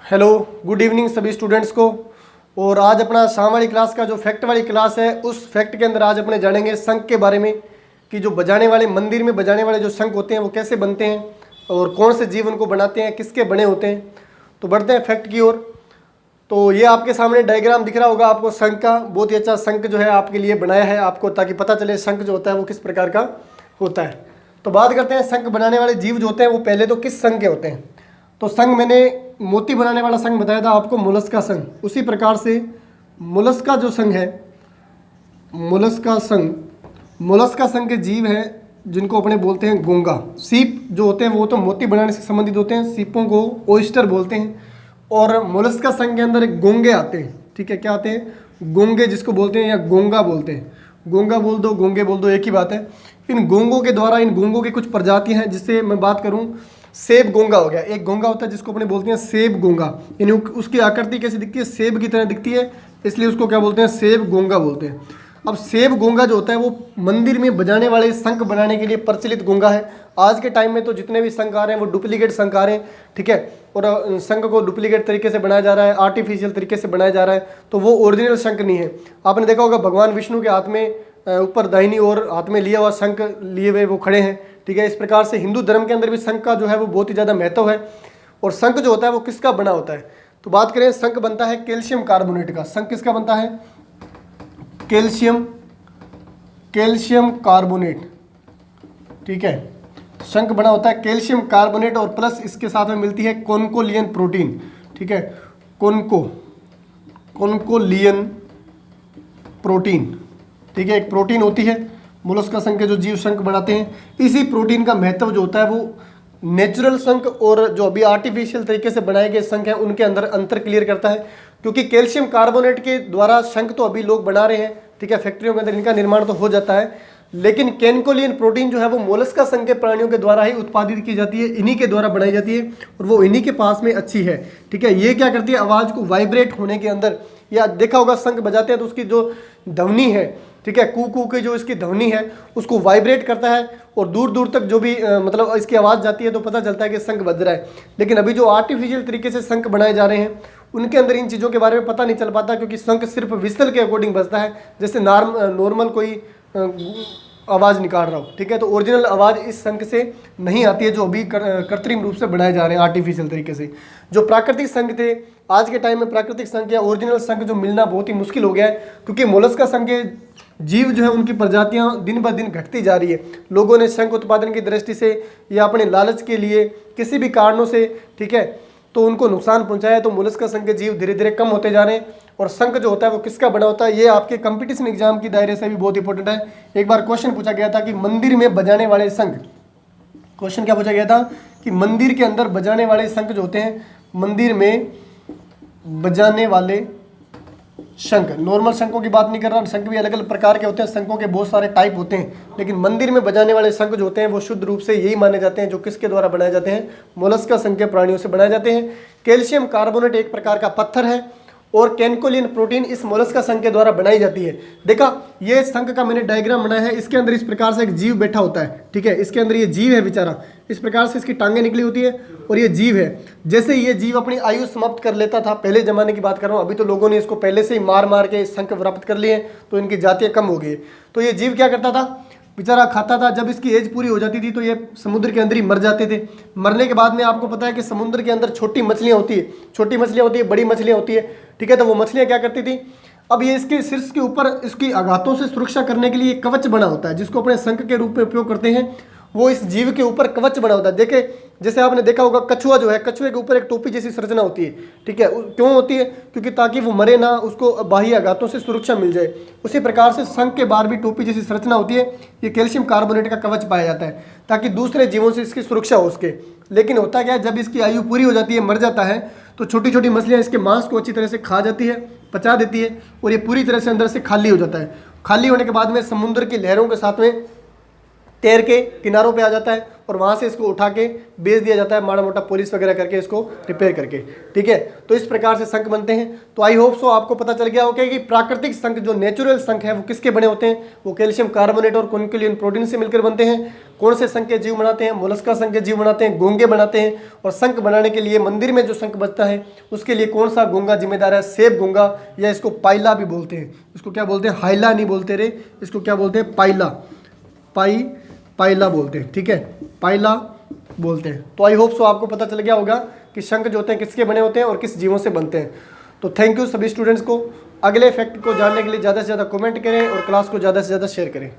Hello, good evening सभी students को। और आज अपना शाम वाली क्लास का जो फैक्ट वाली क्लास है, उस फैक्ट के अंदर आज अपने जानेंगे शंख के बारे में कि जो बजाने वाले मंदिर में बजाने वाले जो शंख होते हैं वो कैसे बनते हैं और कौन से जीव उनको बनाते हैं, किसके बने होते हैं। तो बढ़ते हैं फैक्ट की ओर। तो ये आपके सामने डायग्राम दिख रहा होगा आपको शंख का। बहुत ही अच्छा शंख जो है आपके लिए बनाया है आपको, ताकि पता चले शंख जो होता है वो किस प्रकार का होता है। तो बात करते हैं शंख बनाने वाले जीव जो होते हैं वो पहले तो किस संघ के होते हैं। तो संघ मैंने मोती बनाने वाला संघ बताया था आपको, मोलस्का संघ। उसी प्रकार से मोलस्का जो संघ है, मोलस्का संघ के जीव हैं जिनको अपने बोलते हैं गोंगा। सीप जो होते हैं वो तो मोती बनाने से संबंधित होते हैं, सीपों को ओयस्टर बोलते हैं। और मोलस्का संघ के अंदर एक गोंगे आते हैं, ठीक है। क्या आते हैं? गोंगे, जिसको बोलते हैं या गोंगा बोलते हैं। गोंगा बोल दो, गोंगे बोल दो, एक ही बात है। इन गोंगों के द्वारा, इन गोंगों की कुछ प्रजातियां हैं। जिससे मैं बात करूं, सेब गोंगा हो गया। एक गोंगा होता है जिसको अपने बोलते हैं सेब गोंगा, यानी उसकी आकृति कैसी दिखती है? सेब की तरह दिखती है, इसलिए उसको क्या बोलते हैं? सेब गोंगा बोलते हैं। अब सेब गोंगा जो होता है वो मंदिर में बजाने वाले शंख बनाने के लिए प्रचलित गोंगा है। आज के टाइम में तो जितने भी शंख आ रहे हैं वो डुप्लीकेट शंख आ रहे हैं, ठीक है। और शंख को डुप्लीकेट तरीके से बनाया जा रहा है, आर्टिफिशियल तरीके से बनाया जा रहा है, तो वो ओरिजिनल शंख नहीं है। आपने देखा होगा भगवान विष्णु के हाथ में ऊपर दाहिनी ओर हाथ में लिया हुआ शंख लिए हुए वो खड़े हैं, ठीक है। इस प्रकार से हिंदू धर्म के अंदर भी शंख का जो है वो बहुत ही ज़्यादा महत्व है। और शंख जो होता है वो किसका बना होता है? तो बात करें, शंख बनता है कैल्शियम कार्बोनेट का। शंख किसका बनता है? कैल्शियम कार्बोनेट, ठीक है। शंख बना होता है कैल्शियम कार्बोनेट और प्लस इसके साथ में मिलती है कॉन्कोलियन प्रोटीन, ठीक है। कॉन्कोलियन प्रोटीन, ठीक है, एक प्रोटीन होती है। मोलस्का शंख के जो जीव शंख बनाते हैं, इसी प्रोटीन का महत्व जो होता है वो नेचुरल शंख और जो अभी आर्टिफिशियल तरीके से बनाए गए शंख हैं उनके अंदर अंतर क्लियर करता है। क्योंकि कैल्शियम कार्बोनेट के द्वारा शंख तो अभी लोग बना रहे हैं, ठीक है, फैक्ट्रियों के अंदर इनका निर्माण तो हो जाता है, लेकिन कैनकोलियन प्रोटीन जो है वो मोलस्का संघ के प्राणियों के द्वारा ही उत्पादित की जाती है, इन्हीं के द्वारा बनाई जाती है और वो इन्हीं के पास में अच्छी है, ठीक है। ये क्या करती है? आवाज़ को वाइब्रेट होने के अंदर, या देखा होगा शंख बजाते हैं तो उसकी जो ध्वनि है, ठीक है, कू कू की जो इसकी ध्वनि है उसको वाइब्रेट करता है और दूर दूर तक जो भी मतलब इसकी आवाज़ जाती है तो पता चलता है कि शंख बज रहा है। लेकिन अभी जो आर्टिफिशियल तरीके से शंख बनाए जा रहे हैं उनके अंदर इन चीज़ों के बारे में पता नहीं चल पाता, क्योंकि शंख सिर्फ विसल के अकॉर्डिंग बजता है, जैसे नॉर्मल कोई आवाज़ निकाल रहा हो, ठीक है। तो ओरिजिनल आवाज़ इस शंख से नहीं आती है जो अभी कृत्रिम रूप से बनाए जा रहे हैं आर्टिफिशियल तरीके से। जो प्राकृतिक शंख थे, आज के टाइम में प्राकृतिक शंख या ओरिजिनल शंख जो मिलना बहुत ही मुश्किल हो गया है, क्योंकि मोलस्का शंख के जीव जो है उनकी प्रजातियां दिन ब दिन घटती जा रही है। लोगों ने शंख उत्पादन की दृष्टि से या अपने लालच के लिए किसी भी कारणों से, ठीक है, तो उनको नुकसान पहुंचाया, तो मोलस्का शंख के जीव धीरे धीरे कम होते जा रहे हैं। और शंख जो होता है वो किसका बना होता है? ये आपके कंपटीशन एग्जाम की दायरे से भी बहुत इंपॉर्टेंट है। एक बार क्वेश्चन पूछा गया था कि मंदिर में बजाने वाले शंख, क्वेश्चन क्या पूछा गया था कि मंदिर के अंदर बजाने वाले शंख जो होते हैं, मंदिर में बजाने वाले शंख, नॉर्मल शंखों की बात नहीं कर रहा, शंख भी अलग अलग प्रकार के होते हैं, शंखों के बहुत सारे टाइप होते हैं, लेकिन मंदिर में बजाने वाले शंख जो होते हैं वो शुद्ध रूप से यही माने जाते हैं जो किसके द्वारा बनाए जाते हैं? मोलस्का संघ के प्राणियों से बनाए जाते हैं। कैल्शियम कार्बोनेट एक प्रकार का पत्थर है और कैनकोलियन प्रोटीन इस मोलस्का संघ के द्वारा बनाई जाती है। देखा, ये शंख का मैंने डायग्राम बनाया है, इसके अंदर इस प्रकार से एक जीव बैठा होता है, ठीक है। इसके अंदर ये जीव है बेचारा, इस प्रकार से इसकी टांगें निकली होती है और ये जीव है। जैसे ये जीव अपनी आयु समाप्त कर लेता था, पहले जमाने की बात कर रहा हूँ, अभी तो लोगों ने इसको पहले से ही मार मार के शंख प्राप्त कर लिए तो इनकी जातियाँ कम हो गई। तो ये जीव क्या करता था? बेचारा खाता था, जब इसकी एज पूरी हो जाती थी तो ये समुद्र के अंदर ही मर जाते थे। मरने के बाद में आपको पता है कि समुद्र के अंदर छोटी मछलियाँ होती है, छोटी मछलियाँ होती है, बड़ी मछलियाँ होती है, ठीक है। तो वो मछलियाँ क्या करती थी? अब ये इसके शीर्ष के ऊपर इसकी आघातों से सुरक्षा करने के लिए कवच बना होता है, जिसको अपने शंख के रूप में उपयोग करते हैं। वो इस जीव के ऊपर कवच बना होता है। देखे, जैसे आपने देखा होगा कछुआ जो है, कछुए के ऊपर एक टोपी जैसी संरचना होती है, ठीक है। क्यों होती है? क्योंकि ताकि वो मरे ना, उसको बाह्य आघातों से सुरक्षा मिल जाए। उसी प्रकार से शंख के बाहर भी टोपी जैसी संरचना होती है, ये कैल्शियम कार्बोनेट का कवच पाया जाता है ताकि दूसरे जीवों से इसकी सुरक्षा हो सके। लेकिन होता क्या है, जब इसकी आयु पूरी हो जाती है, मर जाता है, तो छोटी छोटी मछलियाँ इसके मांस को अच्छी तरह से खा जाती है, पचा देती है और ये पूरी तरह से अंदर से खाली हो जाता है। खाली होने के बाद में समुद्र की लहरों के साथ में तैर के किनारों पे आ जाता है और वहाँ से इसको उठा के बेच दिया जाता है, माड़ा मोटा पॉलिश वगैरह करके इसको रिपेयर करके, ठीक है। तो इस प्रकार से शंख बनते हैं। तो आई होप सो आपको पता चल गया होगा कि प्राकृतिक शंख जो नेचुरल शंख है वो किसके बने होते हैं, वो कैल्शियम कार्बोनेट और कॉन्क्युलिन प्रोटीन से मिलकर बनते हैं। कौन से शंख के जीव बनाते हैं, मोलस्का शंख के जीव बनाते हैं, गोंगे बनाते हैं। और शंख बनाने के लिए मंदिर में जो शंख बजता है उसके लिए कौन सा गोंगा जिम्मेदार है, सेब गोंगा, या इसको पाइला भी बोलते हैं। इसको क्या बोलते हैं, हाइला नहीं बोलते रे, इसको क्या बोलते हैं, पाइला, पाइला बोलते हैं, ठीक है, पाइला बोलते हैं। तो आई होप सो आपको पता चल गया होगा कि शंख जो होते हैं किसके बने होते हैं और किस जीवों से बनते हैं। तो थैंक यू सभी स्टूडेंट्स को। अगले फैक्ट को जानने के लिए ज़्यादा से ज़्यादा कमेंट करें और क्लास को ज़्यादा से ज़्यादा शेयर करें।